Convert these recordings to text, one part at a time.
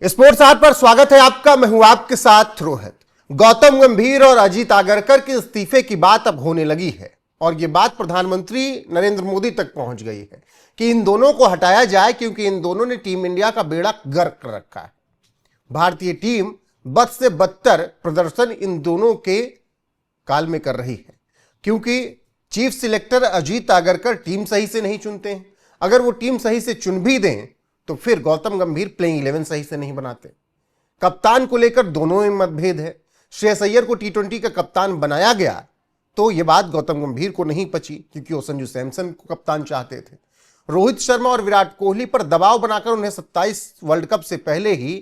Sports हाट पर स्वागत है आपका। मैं हूं आपके साथ रोहित। गौतम गंभीर और अजीत आगरकर के इस्तीफे की बात अब होने लगी है और यह बात प्रधानमंत्री नरेंद्र मोदी तक पहुंच गई है कि इन दोनों को हटाया जाए, क्योंकि इन दोनों ने टीम इंडिया का बेड़ा गर्क कर रखा है। भारतीय टीम बद से बदतर प्रदर्शन इन दोनों के काल में कर रही है, क्योंकि chief selector Ajit Agarkar team सही से नहीं चुनते हैं। अगर वो टीम सही से चुन भी दें तो फिर गौतम गंभीर प्लेइंग 11 सही से नहीं बनाते। कप्तान को लेकर दोनों में मतभेद है। श्रेयस अय्यर को टी20 का कप्तान बनाया गया तो यह बात गौतम गंभीर को नहीं पची, क्योंकि वो संजू सैमसन को कप्तान चाहते थे। रोहित शर्मा और विराट कोहली पर दबाव बनाकर उन्हें 27 वर्ल्ड कप से पहले ही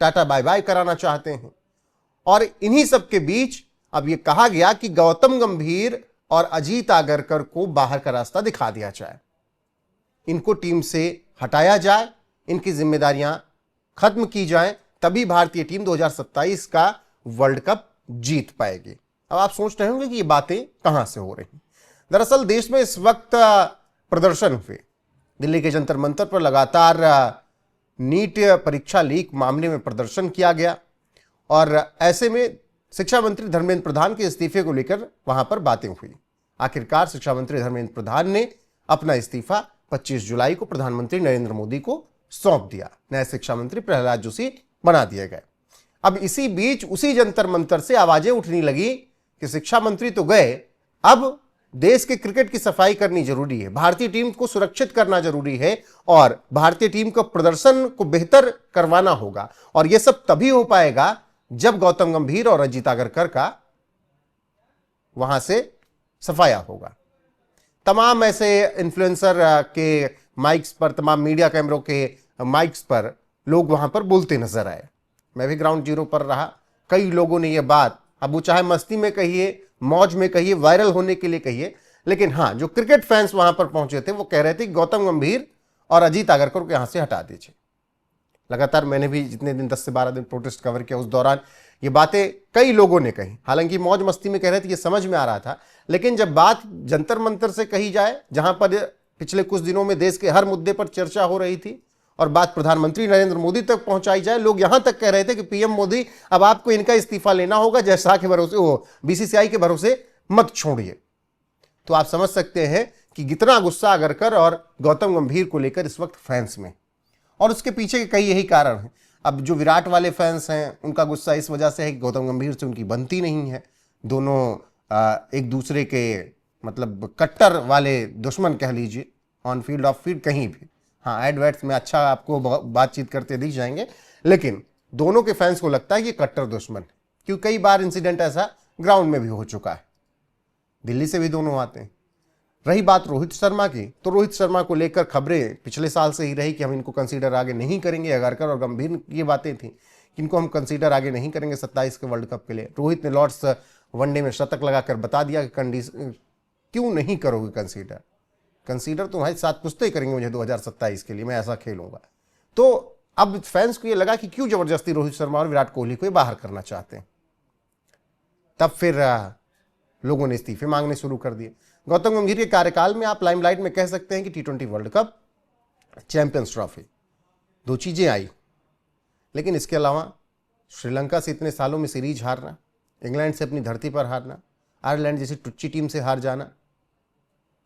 टाटा बाय बाय कराना चाहते हैं। और इन्हीं सब के बीच अब यह कहा गया कि गौतम गंभीर और अजीत आगरकर को बाहर का रास्ता दिखा दिया जाए, इनको टीम से हटाया जाए, इनकी जिम्मेदारियां खत्म की जाएं, तभी भारतीय टीम 2027 का वर्ल्ड कप जीत पाएगी। अब आप सोच रहे होंगे कि ये बातें कहां से हो रही। दरअसल देश में इस वक्त प्रदर्शन हुए। दिल्ली के जंतर मंतर पर लगातार नीट परीक्षा लीक मामले में प्रदर्शन किया गया और ऐसे में शिक्षा मंत्री धर्मेंद्र प्रधान के इस्तीफे को लेकर वहां पर बातें हुई। आखिरकार शिक्षा मंत्री धर्मेंद्र प्रधान ने अपना इस्तीफा 25 जुलाई को प्रधानमंत्री नरेंद्र मोदी को सौंप दिया। नए शिक्षा मंत्री प्रहलाद जोशी बना दिए गए। अब इसी बीच उसी जंतर मंतर से आवाजें उठने लगी कि शिक्षा मंत्री तो गए, अब देश के क्रिकेट की सफाई करनी जरूरी है, भारतीय टीम को सुरक्षित करना जरूरी है और भारतीय टीम को प्रदर्शन को बेहतर करवाना होगा। और यह सब तभी हो पाएगा जब गौतम गंभीर और अजीत आगरकर का वहां से सफाया होगा। तमाम ऐसे इन्फ्लुएंसर के माइक्स पर, तमाम मीडिया कैमरों के माइक्स पर लोग वहां पर बोलते नजर आए। मैं भी ग्राउंड जीरो पर रहा। कई लोगों ने यह बात, अब वो चाहे मस्ती में कहिए, मौज में कहिए, वायरल होने के लिए कहिए, लेकिन हाँ, जो क्रिकेट फैंस वहां पर पहुंचे थे वो कह रहे थे कि गौतम गंभीर और अजीत आगरकर को यहां से हटा दीजिए। लगातार मैंने भी जितने दिन 10 से 12 दिन प्रोटेस्ट कवर किया, उस दौरान ये बातें कई लोगों ने कही। हालांकि मौज मस्ती में कह रहे थे, ये समझ में आ रहा था, लेकिन जब बात जंतर मंतर से कही जाए, जहां पर पिछले कुछ दिनों में देश के हर मुद्दे पर चर्चा हो रही थी, और बात प्रधानमंत्री नरेंद्र मोदी तक पहुंचाई जाए, लोग यहां तक कह रहे थे कि पीएम मोदी अब आपको इनका इस्तीफा लेना होगा, जैसा के भरोसे, वो बीसीसीआई के भरोसे मत छोड़िए। तो आप समझ सकते हैं कि कितना गुस्सा आगरकर और गौतम गंभीर को लेकर इस वक्त फैंस में, और उसके पीछे के कई यही कारण हैं। अब जो विराट वाले फैंस हैं उनका गुस्सा इस वजह से है कि गौतम गंभीर से उनकी बनती नहीं है। दोनों एक दूसरे के मतलब कट्टर वाले दुश्मन कह लीजिए, ऑन फील्ड ऑफ फील्ड कहीं भी। हाँ, एडवर्ट्स में अच्छा आपको बातचीत करते दिख जाएंगे, लेकिन दोनों के फैंस को लगता है कि कट्टर दुश्मन है, क्योंकि कई बार इंसिडेंट ऐसा ग्राउंड में भी हो चुका है। दिल्ली से भी दोनों आते हैं। रही बात रोहित शर्मा की, तो रोहित शर्मा को लेकर खबरें पिछले साल से ही रही कि हम इनको कंसीडर आगे नहीं करेंगे। आगरकर और गंभीर ये बातें थी कि इनको हम कंसीडर आगे नहीं करेंगे 27 के वर्ल्ड कप के लिए। रोहित ने लॉर्ड्स वनडे में शतक लगाकर बता दिया कि क्यों नहीं करोगे कंसीडर, कंसीडर तुम्हारे साथ कुछ ही करेंगे मुझे 2027 के लिए, मैं ऐसा खेलूंगा। तो अब फैंस को ये लगा कि क्यों जबरदस्ती रोहित शर्मा और विराट कोहली को बाहर करना चाहते हैं। तब फिर लोगों ने इस्तीफे मांगने शुरू कर दिए। गौतम गंभीर के कार्यकाल में आप लाइमलाइट में कह सकते हैं कि टी20 वर्ल्ड कप, चैंपियंस ट्रॉफी, 2 चीजें आई, लेकिन इसके अलावा श्रीलंका से इतने सालों में सीरीज हारना, इंग्लैंड से अपनी धरती पर हारना, आयरलैंड जैसी टुच्ची टीम से हार जाना,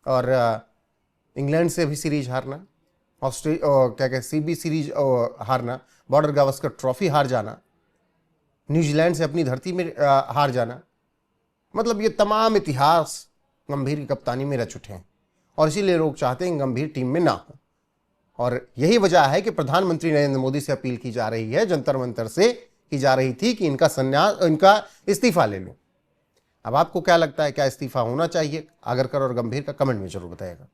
और इंग्लैंड से भी सीरीज हारना, सीबी सीरीज हारना, बॉर्डर गावस्कर ट्रॉफी हार जाना, न्यूजीलैंड से अपनी धरती में हार जाना, मतलब ये तमाम इतिहास गंभीर की कप्तानी में रच उठे हैं। और इसीलिए लोग चाहते हैं गंभीर टीम में ना हो। और यही वजह है कि प्रधानमंत्री नरेंद्र मोदी से अपील की जा रही है, जंतर मंतर से की जा रही थी कि इनका इस्तीफा ले लो। अब आपको क्या लगता है, क्या इस्तीफा होना चाहिए आगरकर और गंभीर का? कमेंट में जरूर बताइएगा।